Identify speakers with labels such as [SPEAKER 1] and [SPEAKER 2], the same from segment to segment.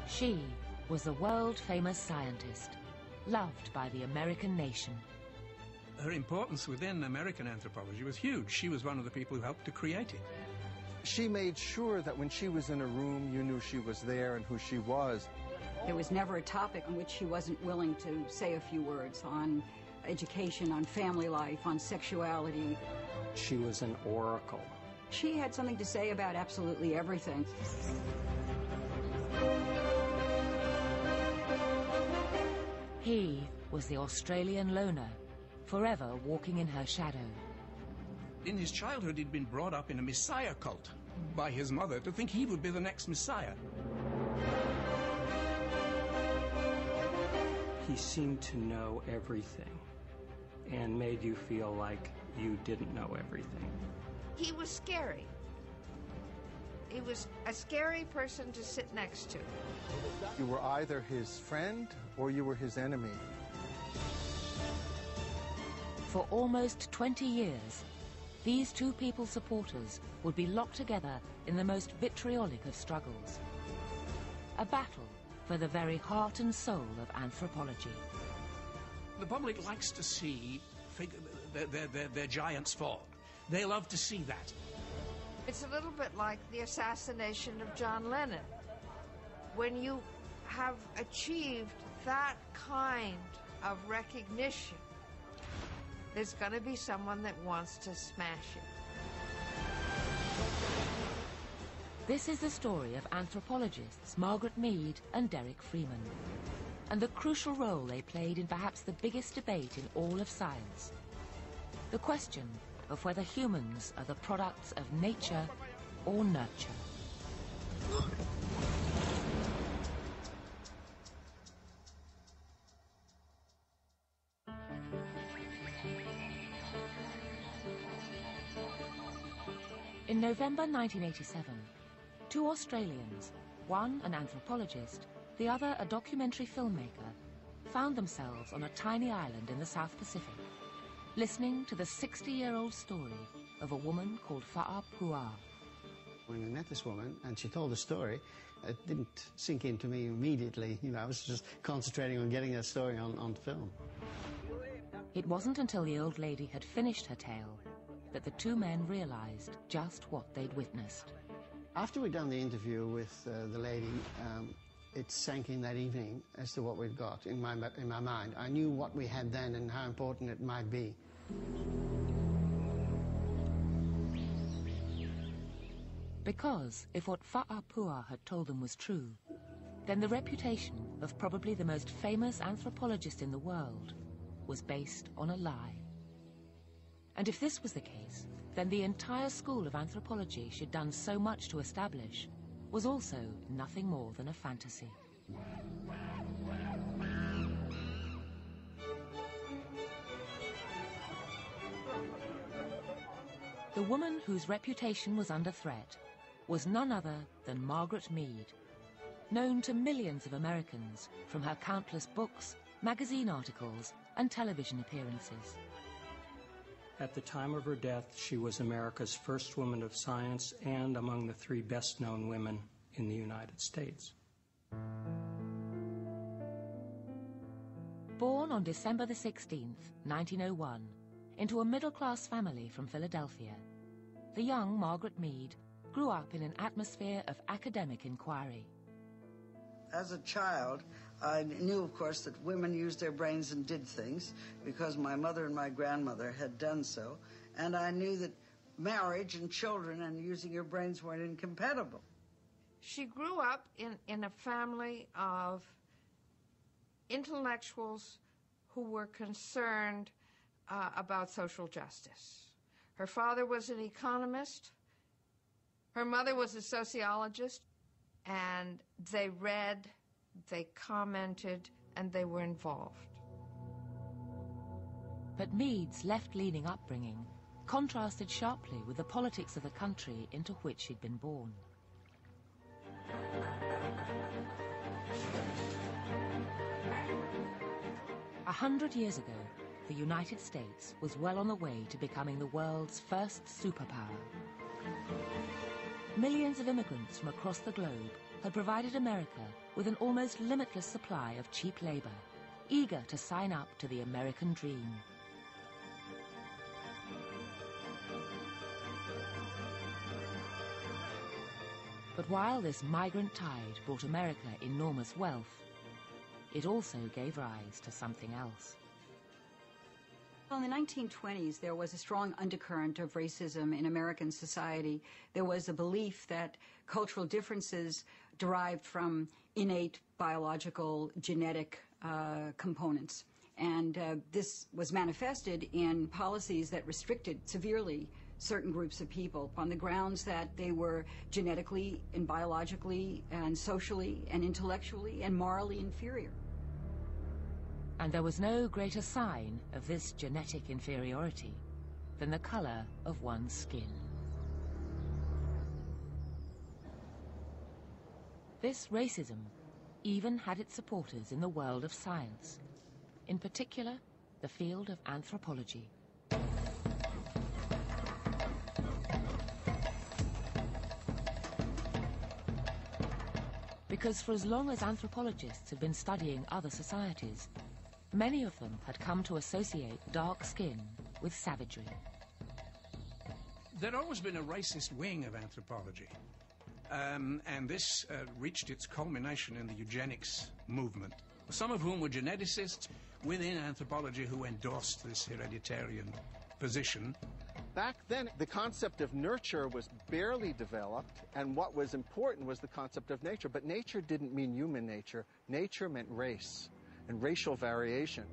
[SPEAKER 1] She was a world-famous scientist, loved by the American nation.
[SPEAKER 2] Her importance within American anthropology was huge. She was one of the people who helped to create it.
[SPEAKER 3] She made sure that when she was in a room, you knew she was there and who she was.
[SPEAKER 4] There was never a topic on which she wasn't willing to say a few words on education, on family life, on sexuality.
[SPEAKER 5] She was an oracle.
[SPEAKER 4] She had something to say about absolutely everything.
[SPEAKER 1] He was the Australian loner, forever walking in her shadow.
[SPEAKER 2] In his childhood, he'd been brought up in a messiah cult by his mother to think he would be the next messiah.
[SPEAKER 5] He seemed to know everything and made you feel like you didn't know everything.
[SPEAKER 6] He was scary. He was a scary person to sit next to.
[SPEAKER 3] You were either his friend or you were his enemy.
[SPEAKER 1] For almost 20 years, these two people's supporters would be locked together in the most vitriolic of struggles. A battle for the very heart and soul of anthropology.
[SPEAKER 2] The public likes to see their giants fall. They love to see that.
[SPEAKER 6] It's a little bit like the assassination of John Lennon. When you have achieved that kind of recognition, there's going to be someone that wants to smash it.
[SPEAKER 1] This is the story of anthropologists Margaret Mead and Derek Freeman, and the crucial role they played in perhaps the biggest debate in all of science. The question of whether humans are the products of nature or nurture. In November 1987, two Australians, one an anthropologist, the other a documentary filmmaker, found themselves on a tiny island in the South Pacific, listening to the 60-year-old story of a woman called Fa'apua.
[SPEAKER 7] When we met this woman and she told the story, it didn't sink into me immediately. You know, I was just concentrating on getting that story on film.
[SPEAKER 1] It wasn't until the old lady had finished her tale that the two men realized just what they'd witnessed.
[SPEAKER 7] After we'd done the interview with the lady, it sank in that evening as to what we'd got in my mind. I knew what we had then and how important it might be.
[SPEAKER 1] Because if what Fa'apua had told them was true, then the reputation of probably the most famous anthropologist in the world was based on a lie. And if this was the case, then the entire school of anthropology she'd done so much to establish was also nothing more than a fantasy. The woman whose reputation was under threat was none other than Margaret Mead, known to millions of Americans from her countless books, magazine articles, and television appearances.
[SPEAKER 5] At the time of her death, she was America's first woman of science and among the 3 best-known women in the United States.
[SPEAKER 1] Born on December the 16th, 1901, into a middle-class family from Philadelphia, the young Margaret Mead grew up in an atmosphere of academic inquiry.
[SPEAKER 8] As a child, I knew, of course, that women used their brains and did things because my mother and my grandmother had done so, and I knew that marriage and children and using your brains weren't incompatible.
[SPEAKER 6] She grew up in a family of intellectuals who were concerned about social justice. Her father was an economist. Her mother was a sociologist. And they read, they commented, and they were involved.
[SPEAKER 1] But Mead's left-leaning upbringing contrasted sharply with the politics of the country into which she'd been born. A 100 years ago, the United States was well on the way to becoming the world's first superpower. Millions of immigrants from across the globe had provided America with an almost limitless supply of cheap labor, eager to sign up to the American dream. But while this migrant tide brought America enormous wealth, it also gave rise to something else.
[SPEAKER 4] Well, in the 1920s, there was a strong undercurrent of racism in American society. There was a belief that cultural differences derived from innate biological genetic components. And this was manifested in policies that restricted severely certain groups of people on the grounds that they were genetically and biologically and socially and intellectually and morally inferior.
[SPEAKER 1] And there was no greater sign of this genetic inferiority than the color of one's skin. This racism even had its supporters in the world of science, in particular, the field of anthropology. Because for as long as anthropologists had been studying other societies, many of them had come to associate dark skin with savagery.
[SPEAKER 2] There'd always been a racist wing of anthropology, and this reached its culmination in the eugenics movement, some of whom were geneticists within anthropology who endorsed this hereditarian position.
[SPEAKER 3] Back then, the concept of nurture was barely developed, and what was important was the concept of nature. But nature didn't mean human nature. Nature meant race and racial variation.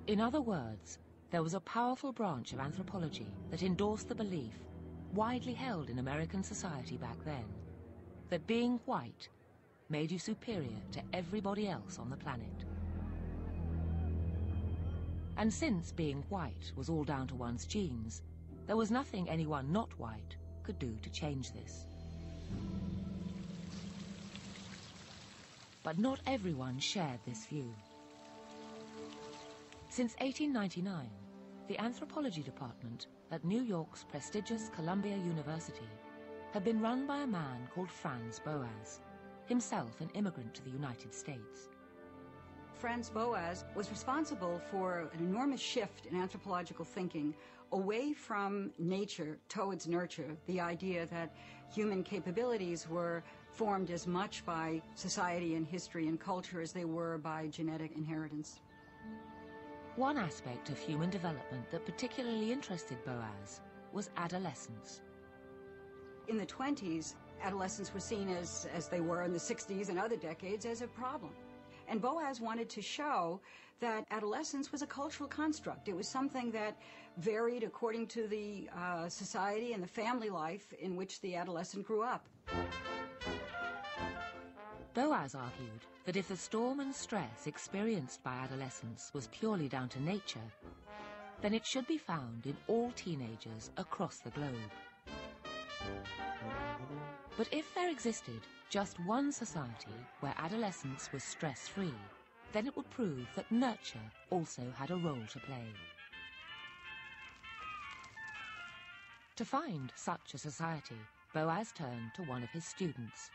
[SPEAKER 1] In other words, there was a powerful branch of anthropology that endorsed the belief, widely held in American society back then, that being white made you superior to everybody else on the planet. And since being white was all down to one's genes, there was nothing anyone not white could do to change this. But not everyone shared this view. Since 1899, the anthropology department at New York's prestigious Columbia University had been run by a man called Franz Boas, himself an immigrant to the United States.
[SPEAKER 4] Franz Boas was responsible for an enormous shift in anthropological thinking away from nature towards nurture, the idea that human capabilities were formed as much by society and history and culture as they were by genetic inheritance.
[SPEAKER 1] One aspect of human development that particularly interested Boas was adolescence.
[SPEAKER 4] In the 20s, adolescents were seen as they were in the 60s and other decades as a problem. And Boas wanted to show that adolescence was a cultural construct. It was something that varied according to the society and the family life in which the adolescent grew up.
[SPEAKER 1] Boas argued that if the storm and stress experienced by adolescents was purely down to nature, then it should be found in all teenagers across the globe. But if there existed just one society where adolescence was stress-free, then it would prove that nurture also had a role to play. To find such a society, Boas turned to one of his students,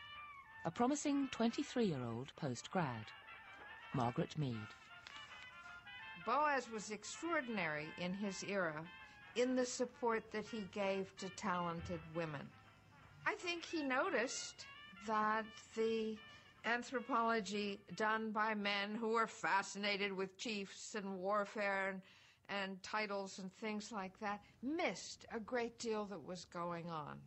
[SPEAKER 1] a promising 23-year-old post-grad, Margaret Mead.
[SPEAKER 6] Boas was extraordinary in his era in the support that he gave to talented women. I think he noticed that the anthropology done by men who were fascinated with chiefs and warfare and titles and things like that missed a great deal that was going on.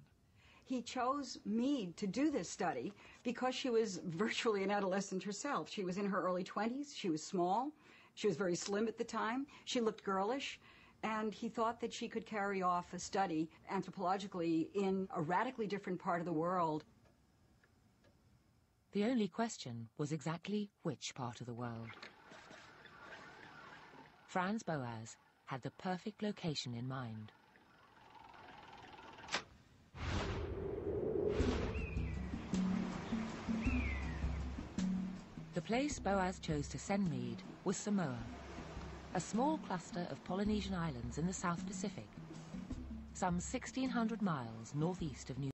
[SPEAKER 4] He chose Mead to do this study because she was virtually an adolescent herself. She was in her early 20s. She was small. She was very slim at the time. She looked girlish. And he thought that she could carry off a study anthropologically in a radically different part of the world.
[SPEAKER 1] The only question was exactly which part of the world. Franz Boas had the perfect location in mind. The place Boas chose to send Mead was Samoa, a small cluster of Polynesian islands in the South Pacific, some 1,600 miles northeast of New York.